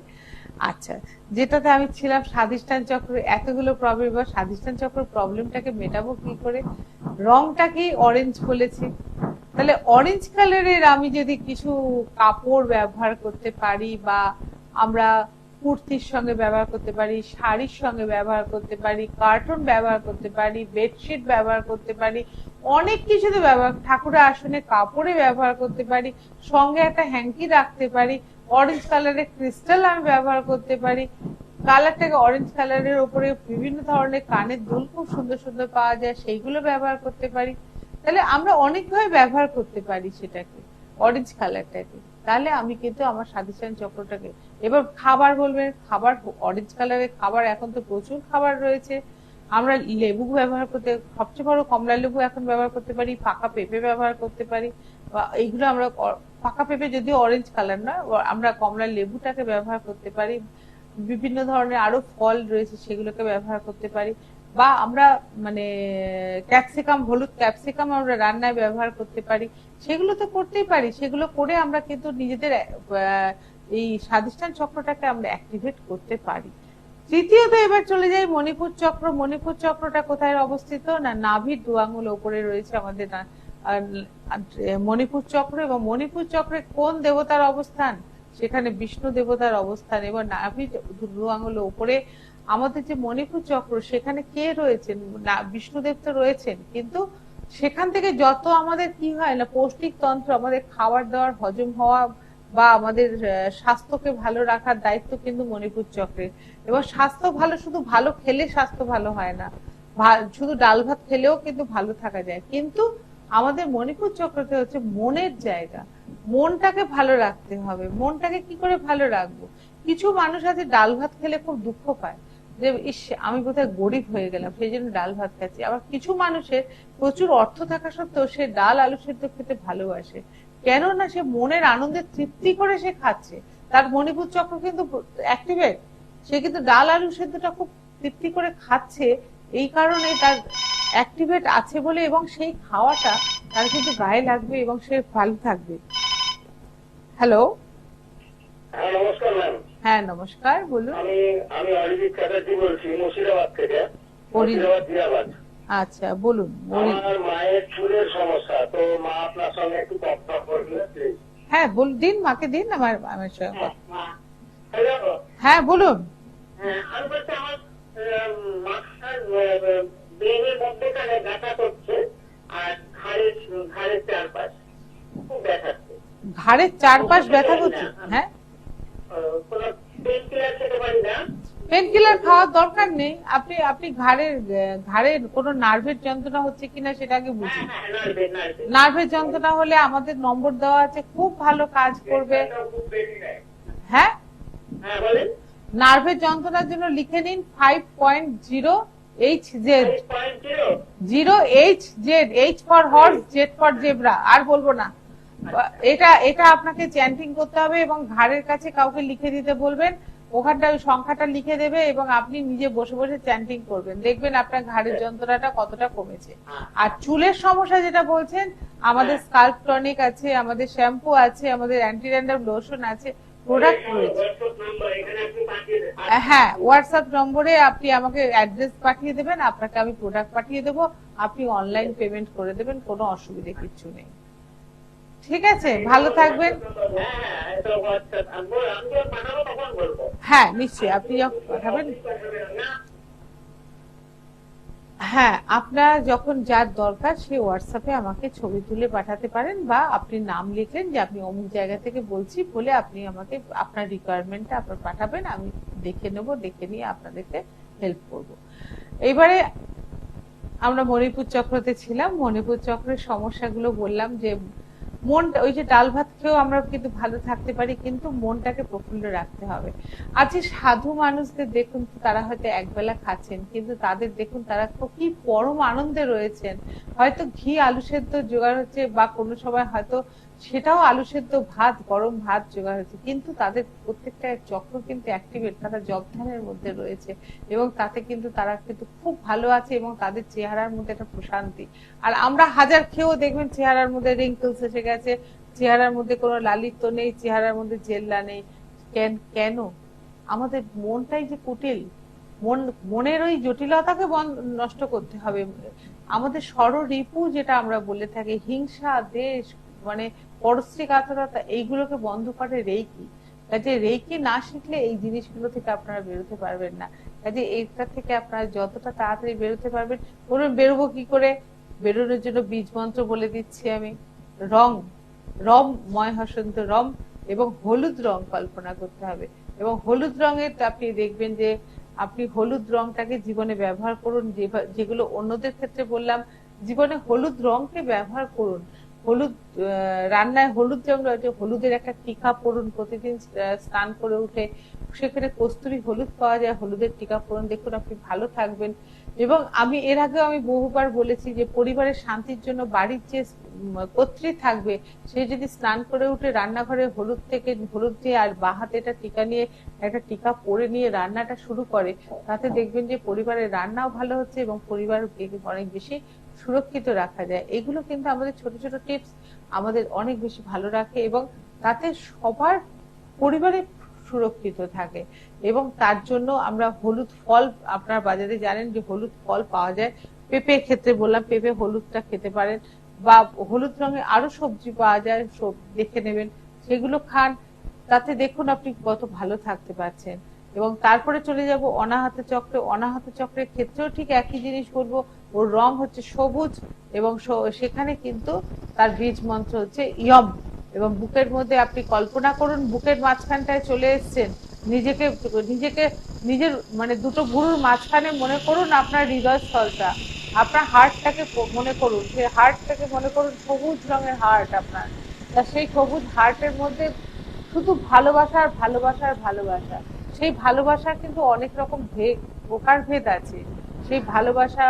আচ্ছা, যেটাতে আমি ছিলাম স্বাধিষ্ঠান চক্র, এতগুলো প্রবলেম, বা স্বাধিষ্ঠান চক্র প্রবলেমটাকে মেটাবো কি করে? রংটাকেই অরেঞ্জ বলেছি, তাহলে অরেঞ্জ কালারের আমি যদি কিছু কাপড় ব্যবহার করতে পারি, বা আমরা কুর্তির সঙ্গে ব্যবহার করতে পারি, শাড়ির সঙ্গে ব্যবহার করতে পারি, কার্টুন ব্যবহার করতে পারি, বেডশিট ব্যবহার করতে পারি, অনেক কিছুতে ব্যবহার, ঠাকুরের আসনে কাপড়ে ব্যবহার করতে পারি, সঙ্গে একটা হ্যাঙ্কি রাখতে পারি, অরেঞ্জ কালারের ক্রিস্টাল আমি ব্যবহার করতে পারি, কালারটাকে অরেঞ্জ কালারের উপরে বিভিন্ন ধরনের কানের দুল খুব সুন্দর সুন্দর পাওয়া যায়, সেইগুলো ব্যবহার করতে পারি। তাহলে আমরা অনেকভাবে ব্যবহার করতে পারি সেটাকে, অরেঞ্জ কালারটাকে। তাহলে আমি কিন্তু আমার স্বাধিষ্ঠান চক্রটাকে, এবার খাবার বলবেন, খাবার অরেঞ্জ কালারের খাবার, এখন তো প্রচুর খাবার রয়েছে। আমরা লেবু ব্যবহার করতে, সবচেয়ে বড় কমলা লেবু এখন ব্যবহার করতে পারি, পাকা পেঁপে ব্যবহার করতে পারি, বা এইগুলো আমরা, পাকা পেঁপে যদিও অরেঞ্জ কালার না, আমরা কমলা লেবুটাকে ব্যবহার করতে পারি, বিভিন্ন ধরনের আরো ফল রয়েছে সেগুলোকে ব্যবহার করতে পারি, বা আমরা মানে ক্যাপসিকাম, হলুদ ক্যাপসিকাম আমরা রান্নায় ব্যবহার করতে পারি, সেগুলো তো করতেই পারি। সেগুলো করে আমরা কিন্তু নিজেদের এই স্বাধিষ্ঠান চক্রটাকে আমরা অ্যাক্টিভেট করতে পারি। তৃতীয়ত এবার চলে যাই মণিপুর চক্র। মণিপুর চক্রটা কোথায় অবস্থিত? না, নাভির দু আঙুল উপরে রয়েছে আমাদের মণিপুর চক্র। এবং মণিপুর চক্রে কোন দেবতার অবস্থান? সেখানে বিষ্ণু দেবতার অবস্থান। এবং নাভির দু আঙুল উপরে আমাদের যে মণিপুর চক্র, সেখানে কে রয়েছেন? বিষ্ণুদেব তো রয়েছেন, কিন্তু সেখান থেকে যত আমাদের কি হয় না, পৌষ্টিক তন্ত্র, আমাদের খাবার দাবার হজম হওয়া, বা আমাদের স্বাস্থ্যকে ভালো রাখার দায়িত্ব কিন্তু মণিপুর চক্রের। এবং স্বাস্থ্য ভালো, শুধু ভালো খেলে স্বাস্থ্য ভালো হয় না, শুধু ডাল ভাত খেলেও কিন্তু ভালো থাকা যায়। কিন্তু আমাদের মণিপুর চক্রতে হচ্ছে মনের জায়গা, মনটাকে ভালো রাখতে হবে। মনটাকে কি করে ভালো রাখবো? কিছু মানুষ আছে ডাল ভাত খেলে খুব দুঃখ পায়, যে ইস, আমি বোধহয় গরিব হয়ে গেলাম, সেই জন্য ডাল ভাত খাচ্ছি। আবার কিছু মানুষের প্রচুর অর্থ থাকা সত্ত্বেও সে ডাল আলু সেদ্ধ খেতে ভালোবাসে, কেননা সে মনের আনন্দে তৃপ্তি করে সে খাচ্ছে, তার মণিপুর চক্র কিন্তু অ্যাক্টিভেট, সে কিন্তু ডাল আলু সেদ্ধটা খুব তৃপ্তি করে খাচ্ছে, এই কারণে তার অ্যাক্টিভেট আছে বলে, এবং সেই খাওয়াটা তার কিন্তু গায়ে লাগবে এবং সে ভালো থাকবে। হ্যালো, হ্যাঁ নমস্কার ম্যাম। হ্যাঁ নমস্কার, বলুন। আমি অরিজিৎ চ্যাটার্জি বলছি মুর্শিদাবাদ থেকে। মুর্শিদাবাদ জিরাবাদ। আচ্ছা, বলুন। আমার মায়ের চুলের সমস্যা, তো মা আপনার সঙ্গে একটু কথা বলবেন প্লিজ? হ্যাঁ দিন, মাকে দিন আমার সঙ্গে কথা। হ্যালো। হ্যাঁ বলুন। হ্যাঁ, আমি বলছি আমার মাথার ব্রেনের মধ্যেখানে ব্যথা করছে, আর ঘাড়ের চারপাশ খুব ব্যথাচ্ছে। ঘাড়ের চারপাশ ব্যথা করছে? হ্যাঁ, কোনো পেন কিলার খেতে পারি না? পেন কিলার খাওয়ার দরকার নেই। আপনি ঘাড়ের কোনো নার্ভের যন্ত্রণা হচ্ছে কিনা সেটা আগে বুঝুন। নার্ভের যন্ত্রণা হলে আমাদের নম্বর দেওয়া আছে, খুব ভালো কাজ করবে। হ্যাঁ, বলেন। নার্ভের যন্ত্রণার জন্য লিখে নিন 5.0 HZ। 0HZ, H for horse, Z for zebra, আর বলবো না। এটা আপনাকে চ্যান্টিং করতে হবে, এবং ঘাড়ের কাছে কাউকে লিখে দিতে বলবেন, ওখানটা ওই সংখ্যাটা লিখে দেবে, এবং আপনি নিজে বসে বসে চ্যান্টিং করবেন, দেখবেন আপনার ঘাড়ের যন্ত্রণাটা কতটা কমেছে। আর চুলের সমস্যা যেটা বলছেন, আমাদের স্কাল্প টনিক আছে, আমাদের শ্যাম্পু আছে, আমাদের অ্যান্টি ড্যান্ড্রাফ লোশন আছে, প্রোডাক্ট রয়েছে। হ্যাঁ, হোয়াটসঅ্যাপ নম্বরে আপনি আমাকে অ্যাড্রেস পাঠিয়ে দেবেন, আপনাকে আমি প্রোডাক্ট পাঠিয়ে দেবো, আপনি অনলাইন পেমেন্ট করে দেবেন, কোনো অসুবিধা কিছু নেই। ঠিক আছে, ভালো থাকবেন। হ্যাঁ নিশ্চয়ই, আপনি যখন পাঠাবেন। হ্যাঁ, আপনার যখন যার দরকার সে হোয়াটসঅ্যাপে আমাকে ছবি তুলে পাঠাতে পারেন, বা আপনি নাম লিখলেন যে আপনি অমুক জায়গা থেকে বলছি বলে আপনি আমাকে আপনার রিকোয়ারমেন্টটা আপনার পাঠাবেন, আমি দেখে নেব, দেখে নিয়ে আপনাদেরকে হেল্প করব। এবারে আমরা মণিপুর চক্রতে ছিলাম, মণিপুর চক্রের সমস্যাগুলো বললাম যে মনটা, ওই যে ডাল ভাত খেয়েও আমরা কিন্তু ভালো থাকতে পারি, কিন্তু মনটাকে প্রফুল্ল রাখতে হবে। আজকে সাধু মানুষদের দেখুন, তারা হয়তো একবেলা খাচ্ছেন, কিন্তু তাদের দেখুন তারা কি পরম আনন্দে রয়েছেন। হয়তো ঘি আলু সেদ্ধ জোগাড় হচ্ছে, বা কোনো সময় হয়তো সেটাও আলু সেদ্ধ ভাত, গরম ভাত জোগাড় হচ্ছে, কিন্তু তাদের প্রত্যেকটা চক্র কিন্তু অ্যাক্টিভেট, তারা জব ধ্যানের মধ্যে রয়েছে, এবং তাতে কিন্তু তারা কিন্তু খুব ভালো আছে, এবং তাদের চেহারার মধ্যে একটা প্রশান্তি। আর আমরা হাজার খেয়েও দেখবেন চেহারার মধ্যে রিঙ্কলস এসে গেছে, চেহারার মধ্যে কোনো লালিত্য নেই, চেহারার মধ্যে জেল্লা নেই। কেন? আমাদের মনটাই যে কুটিল, মনের ওই জটিলতাকে নষ্ট করতে হবে। আমাদের ষড়রিপু যেটা আমরা বলে থাকি, হিংসা, দেশ, মানে পরশ্রী কাতরতা, এইগুলোকে বন্ধ করে রেইকি। কাজে রেইকি না শিখলে এই জিনিসগুলো থেকে আপনারা বেরোতে পারবেন না। কাজে এইটা থেকে আপনারা যতটা তাড়াতাড়ি বেরোতে পারবেন। বলুন বেরোবো কি করে? বেরোনোর জন্য বীজ মন্ত্র বলে দিচ্ছি আমি। রং, রম ময় হসন্ত রম, এবং হলুদ রং কল্পনা করতে হবে। এবং হলুদ রঙের আপনি দেখবেন যে আপনি হলুদ রংটাকে জীবনে ব্যবহার করুন, যেগুলো অন্যদের ক্ষেত্রে বললাম, জীবনে হলুদ রংকে ব্যবহার করুন। হলুদ রান্নায় হলুদ রং রয়েছে, হলুদের একটা টিকা পরুন প্রতিদিন স্নান করে উঠে, সেখানে কস্তুরী হলুদ পাওয়া যায়, হলুদের টিকা পরুন, দেখুন আপনি ভালো থাকবেন। এবং আমি এর আগেও আমি বহুবার বলেছি যে পরিবারের শান্তির জন্য বাড়ির যে কর্ত্রী থাকবে, সে যদি স্নান করে উঠে রান্নাঘরে হলুদ দিয়ে আর বা হাতে একটা টিকা নিয়ে, একটা টিকা পরে নিয়ে রান্নাটা শুরু করে, তাতে দেখবেন যে পরিবারের রান্নাও ভালো হচ্ছে এবং পরিবার অনেক বেশি সুরক্ষিত রাখা যায়। এগুলো কিন্তু আমাদের ছোট ছোট টিপস আমাদের অনেক বেশি ভালো রাখে, এবং তাতে সবার পরিবারে সুরক্ষিত থাকে। এবং তার জন্য আমরা হলুদ ফল, আপনার বাজারে জানেন যে হলুদ ফল পাওয়া যায়, পেঁপের ক্ষেত্রে বললাম পেঁপে হলুদটা খেতে পারেন, বা হলুদ রঙের আরো সবজি পাওয়া যায়, সব দেখে নেবেন, সেগুলো খান, তাতে দেখুন আপনি কত ভালো থাকতে পারছেন। এবং তারপরে চলে যাব অনাহত চক্রে। অনাহত চক্রের ক্ষেত্রেও ঠিক একই জিনিস বলবো, ওর রং হচ্ছে সবুজ, এবং সেখানে কিন্তু তার বীজ মন্ত্র হচ্ছে ইয়ম। এবং বুকের মধ্যে আপনি কল্পনা করুন, বুকের মাঝখানটায় চলে এসছেন, নিজেকে নিজেকে নিজের মানে দুটো ভুরুর মাঝখানে মনে করুন আপনার হৃদয়স্থলটা, আপনার হার্টটাকে মনে করুন, সেই হার্টটাকে মনে করুন সবুজ রঙের হার্ট আপনার। তা সেই সবুজ হার্টের মধ্যে শুধু ভালোবাসা আর ভালোবাসা আর ভালোবাসা। সেই ভালোবাসার কিন্তু অনেক রকম প্রকারভেদ আছে। সেই ভালোবাসা,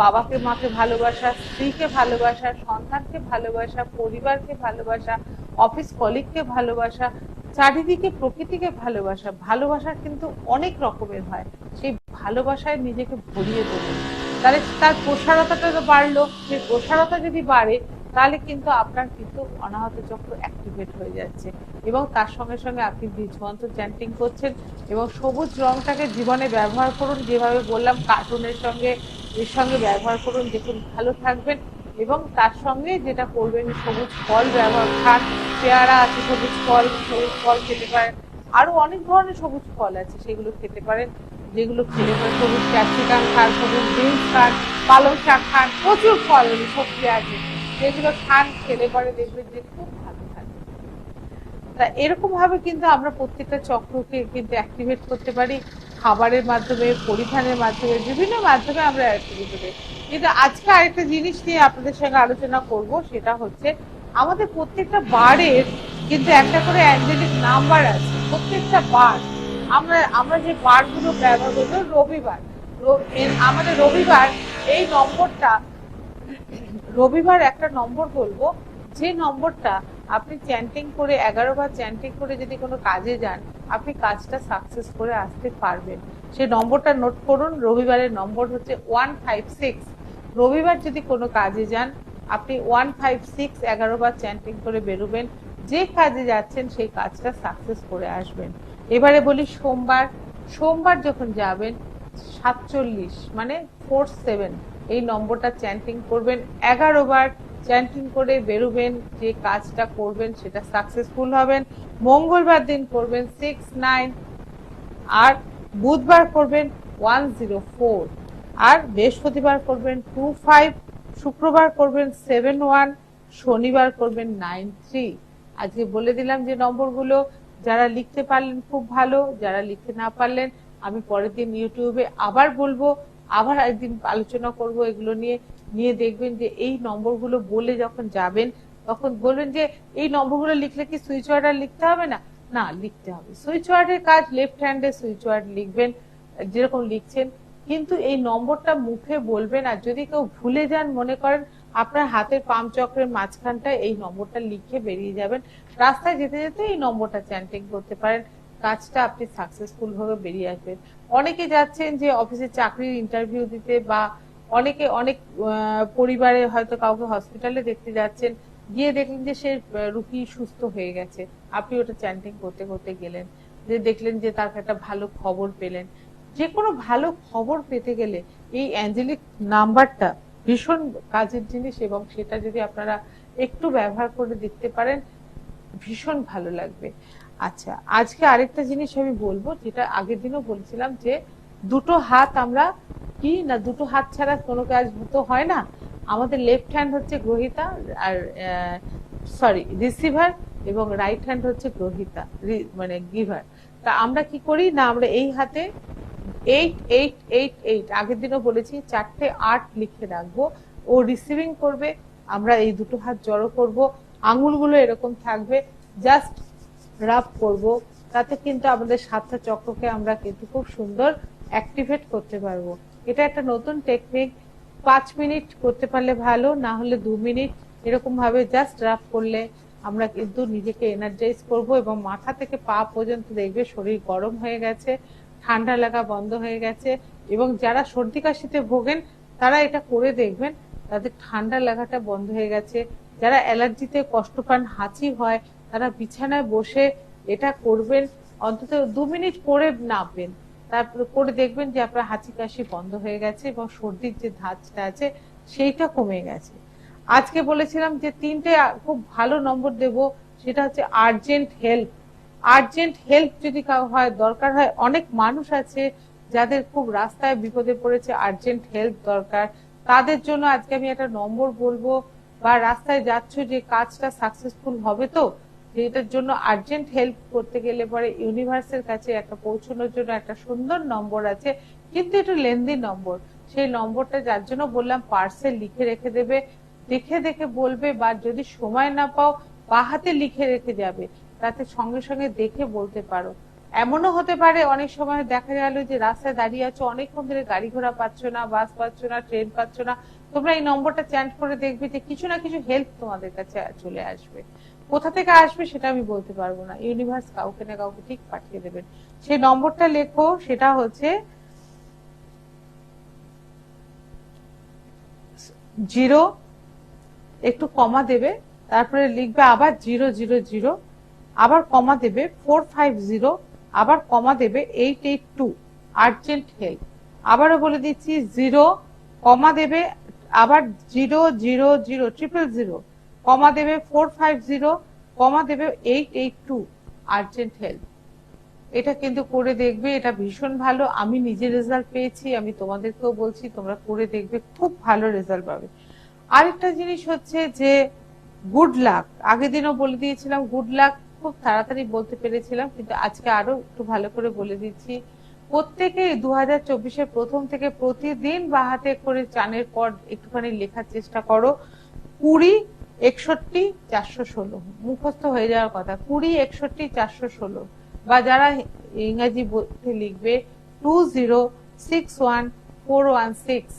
বাবাকে মাকে ভালোবাসা, স্ত্রীকে ভালোবাসা, সন্তানকে ভালোবাসা, পরিবারকে ভালোবাসা, অফিস কলিগকে ভালোবাসা, চারিদিকে প্রকৃতিকে ভালোবাসা। ভালোবাসা কিন্তু অনেক রকমের হয়। সেই ভালোবাসায় নিজেকে ভরিয়ে দেবেন, তাহলে তার প্রসারতাটা বাড়লো। সেই প্রসারতা যদি বাড়ে, তাহলে কিন্তু আপনার কিন্তু অনাহত চক্র অ্যাক্টিভেট হয়ে যাচ্ছে, এবং তার সঙ্গে সঙ্গে আপনি বীজ মন্ত্র চ্যান্টিং করছেন। এবং সবুজ রংটাকে জীবনে ব্যবহার করুন, যেভাবে বললাম কার্টুনের সঙ্গে এর সঙ্গে ব্যবহার করুন, দেখুন ভালো থাকবেন। এবং তার সঙ্গে যেটা করবেন, সবুজ ফল ব্যবহার খান, পেয়ারা আছে, সবুজ ফল খেতে পারেন, আরো অনেক ধরনের সবুজ ফল আছে, সেগুলো খেতে পারেন, যেগুলো খেলে পরে সবুজ ক্যাপসিকাম খান, সবুজ বিনস খান, পালং শাক খান, প্রচুর ফল সবজি আছে, যেগুলো খান, খেলে পরে দেখবেন যে খুব ভালো থাকে। তা এরকম ভাবে কিন্তু আমরা প্রত্যেকটা চক্রকে কিন্তু অ্যাক্টিভেট করতে পারি, খাবারের মাধ্যমে, পরিধানের মাধ্যমে, বিভিন্ন মাধ্যমে আমরা অ্যাক্টিভেট করি। কিন্তু আজকে আরেকটা জিনিস নিয়ে আপনাদের সঙ্গে আলোচনা করব, সেটা হচ্ছে আমাদের প্রত্যেকটা বারের কিন্তু একটা করে অ্যাঞ্জেলিক নাম্বার আছে। প্রত্যেকটা বার আমরা যে বারগুলো ব্যবহার করবো, রবিবার, আমাদের রবিবার, এই নম্বরটা, রবিবার একটা নম্বর বলবো, যে নম্বরটা আপনি চ্যান্টিং করে 11 বার চ্যান্টিং করে যদি কোনো কাজে যান, আপনি কাজটা সাকসেস করে আসতে পারবেন। সেই নম্বরটা নোট করুন, রবিবারের নম্বর হচ্ছে 156। রবিবার যদি কোনো কাজে যান, আপনি 156 11 বার চ্যান্টিং করে বেরোবেন, যে কাজে যাচ্ছেন সেই কাজটা সাকসেস করে আসবেন। এবারে বলি সোমবার। সোমবার যখন যাবেন 47 মানে 47, এই নম্বরটা চ্যান্টিং করবেন, 11 বার চ্যান্টিং করে বেরোবেন, যে কাজটা করবেন সেটা সাকসেসফুল হবেন। মঙ্গলবার দিন করবেন 69, আর বুধবার করবেন 104। আর বৃহস্পতিবার করবেন 25, শুক্রবার করবেন 71, শনিবার করবেন 93। আজকে বলে দিলাম যে নম্বরগুলো, যারা লিখতে পারলেন খুব ভালো, যারা লিখতে না পারলেন আমি পরের দিন ইউটিউবে আবার বলবো, আবার একদিন আলোচনা করব এগুলো নিয়ে। নিয়ে দেখবেন যে এই নম্বরগুলো বলে যখন যাবেন তখন বলবেন যে এই নম্বরগুলো লিখলে কি সুইচ ওয়ার্ড আর লিখতে হবে না? না, লিখতে হবে। সুইচ ওয়ার্ডের কাজ লেফট হ্যান্ডে সুইচ ওয়ার্ড লিখবেন যেরকম লিখছেন, কিন্তু এই নম্বরটা মুখে বলবেন। আর যদি কেউ ভুলে যান, মনে করেন আপনার হাতের পাম চক্রের মাঝখানটায় এই নম্বরটা লিখে বেরিয়ে যাবেন, রাস্তায় যেতে যেতে এই নম্বরটা চ্যান্টিং করতে পারেন, কাজটা আপনি সাকসেসফুল ভাবে বেরিয়ে আসবেন। অনেকে যাচ্ছেন যে অফিসে চাকরির ইন্টারভিউ দিতে, বা অনেকে অনেক পরিবারে হয়তো কাউকে হসপিটালে দেখতে যাচ্ছেন, গিয়ে দেখলেন যে সে রুগী সুস্থ হয়ে গেছে, আপনি ওটা চ্যান্টিং করতে করতে গেলেন, যে দেখলেন যে তার একটা ভালো খবর পেলেন। যে কোনো ভালো খবর পেতে গেলে এই অ্যাঞ্জেলিক নাম্বারটা ভীষণ কাজের জিনিস, এবং সেটা যদি আপনারা একটু ব্যবহার করে দেখতে পারেন ভীষণ ভালো লাগবে। আচ্ছা, আজকে আরেকটা জিনিস আমি বলবো, যেটা আগের দিনও বলছিলাম, যে দুটো হাত আমরা কি না, দুটো হাত ছাড়া কোনো কাজ তো হয় না। আমাদের লেফট হ্যান্ড হচ্ছে গ্রহিতা, আর রিসিভার, এবং রাইট হ্যান্ড হচ্ছে গ্রহিতা, মানে গিভার। তা আমরা কি করি না, আমরা এই হাতে 8 আগের দিনও বলেছি 4টে 8 লিখে রাখবো। ও রিসিভিং করবে, আমরা এই দুটো হাত জড়ো করব, আঙুলগুলো এরকম থাকবে, জাস্ট রাব করব। তাতে কিন্তু আমাদের 7টা চক্রকে আমরা কিন্তু খুব সুন্দর অ্যাক্টিভেট করতে পারবো। এটা একটা নতুন টেকনিক। 5 মিনিট করতে পারলে ভালো, না হলে 2 মিনিট এরকম ভাবে জাস্ট রাব করলে আমরা কিন্তু নিজেকে এনার্জাইজ করব, এবং মাথা থেকে পা পর্যন্ত দেখবে শরীর গরম হয়ে গেছে, ঠান্ডা লাগা বন্ধ হয়ে গেছে। এবং যারা সর্দি কাশিতে ভোগেন তারা এটা করে দেখবেন, তাদের ঠান্ডা লাগাটা বন্ধ হয়ে গেছে। যারা অ্যালার্জিতে কষ্ট পান, হাঁচি হয়, তারা বিছানায় বসে এটা করবেন, অন্তত 2 মিনিট করে নামবেন, তারপরে করে দেখবেন যে আপনার হাঁচি কাশি বন্ধ হয়ে গেছে, এবং সর্দির যে ধাঁচটা আছে সেইটা কমে গেছে। আজকে বলেছিলাম যে 3টে খুব ভালো নম্বর দেব, সেটা হচ্ছে আর্জেন্ট হেল্প। আর্জেন্ট হেল্প যদি কাউ হয়, দরকার হয়, অনেক মানুষ আছে যাদের খুব রাস্তায় বিপদে পড়েছে, আর্জেন্ট হেল্প দরকার, তাদের জন্য আজকে আমি একটা নম্বর বলবো। বা রাস্তায় যাচ্ছ, যে কাজটা সাকসেসফুল হবে, তো এটার জন্য আর্জেন্ট হেল্প করতে গেলে পরে ইউনিভার্সের কাছে একটা পৌঁছানোর জন্য একটা সুন্দর নম্বর আছে, কিন্তু এটা লেন্দি নম্বর। সেই নম্বরটা যার জন্য বললাম পার্সে লিখে রেখে দেবে, দেখে দেখে বলবে, বা যদি সময় না পাও বা হাতে লিখে রেখে যাবে, তাতে সঙ্গে সঙ্গে দেখে বলতে পারো। এমনও হতে পারে অনেক সময় দেখা গেল যে রাস্তায় দাঁড়িয়ে আছো, অনেকক্ষণ ধরে গাড়ি ঘোড়া পাচ্ছ না, বাস পাচ্ছ না, ট্রেন পাচ্ছ না, তোমরা এই নম্বরটা চ্যান্ট করে দেখবে যে কিছু না কিছু হেল্প তোমাদের কাছে চলে আসবে। কোথা থেকে আসবে সেটা আমি বলতে পারবো না, ইউনিভার্স কাউকে না কাউকে ঠিক পাঠিয়ে দেবেন। সেই নম্বরটা লেখো, সেটা হচ্ছে 0, একটু কমা দেবে, তারপরে লিখবে আবার 000, আবার কমা দেবে 450, আবার কমা দেবে 882, আর্জেন্ট হেল্প। আবারও বলে দিচ্ছি 0, কমা দেবে আবার 0000000, কমা দেবে 450, কমা দেবে 882, আর্জেন্ট হেল্প। এটা কিন্তু করে দেখবে, এটা ভীষণ ভালো। আমি নিজে রেজাল্ট পেয়েছি, আমি তোমাদেরকেও বলছি তোমরা করে দেখবে, খুব ভালো রেজাল্ট পাবে। আরেকটা জিনিস হচ্ছে যে গুড লাক, আগের দিনও বলে দিয়েছিলাম, গুড লাক খুব তাড়াতাড়ি বলতে পেরেছিলাম, কিন্তু আজকে আরো একটু ভালো করে বলে দিচ্ছি। প্রত্যেকে 2024-এর প্রথম থেকে প্রতিদিন বাঁ হাতে করে চানের পর একটুখানি লেখার চেষ্টা করো, 20, 61, 416, মুখস্থ হয়ে যাওয়ার কথা, 20, 61, 416। বা যারা ইংরেজি বইতে লিখবে 2061416,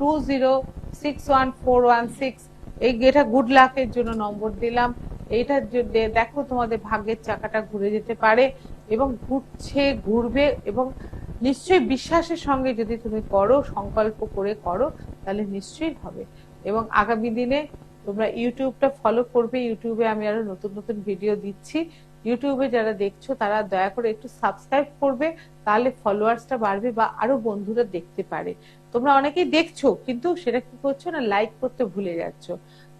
2061416, এটা গুড লাকের জন্য নম্বর দিলাম। এইটা দেখো তোমাদের ভাগ্যের চাকাটা ঘুরে যেতে পারে, এবং ঘুরছে, ঘুরবে, এবং নিশ্চয়ই বিশ্বাসের সঙ্গে যদি তুমি করো, সংকল্প করে করো, তাহলে নিশ্চয়ই হবে। এবং আগামী দিনে তোমরা ইউটিউবটা ফলো করবে, ইউটিউবে আমি আরো নতুন নতুন ভিডিও দিচ্ছি। ইউটিউবে যারা দেখছো তারা দয়া করে একটু সাবস্ক্রাইব করবে, তাহলে ফলোয়ার্সটা বাড়বে, বা আরো বন্ধুরা দেখতে পারে। তোমরা অনেকেই দেখছো কিন্তু সেটা কি করছো না, লাইক করতে ভুলে যাচ্ছ।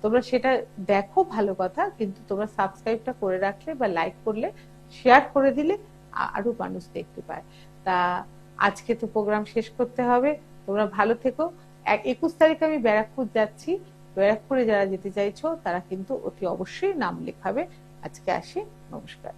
তোমরা সেটা দেখো, ভালো কথা, কিন্তু তোমরা সাবস্ক্রাইবটা করে রাখলে বা লাইক করলে, শেয়ার করে দিলে আরো মানুষ দেখতে পায়। তা আজকে তো প্রোগ্রাম শেষ করতে হবে। তোমরা ভালো থেকো। 21 তারিখে আমি ব্যারাকপুর যাচ্ছি, ব্যারাকপুরে যারা যেতে চাইছো তারা কিন্তু অতি অবশ্যই নাম লেখাবে। আজকে আসি, নমস্কার।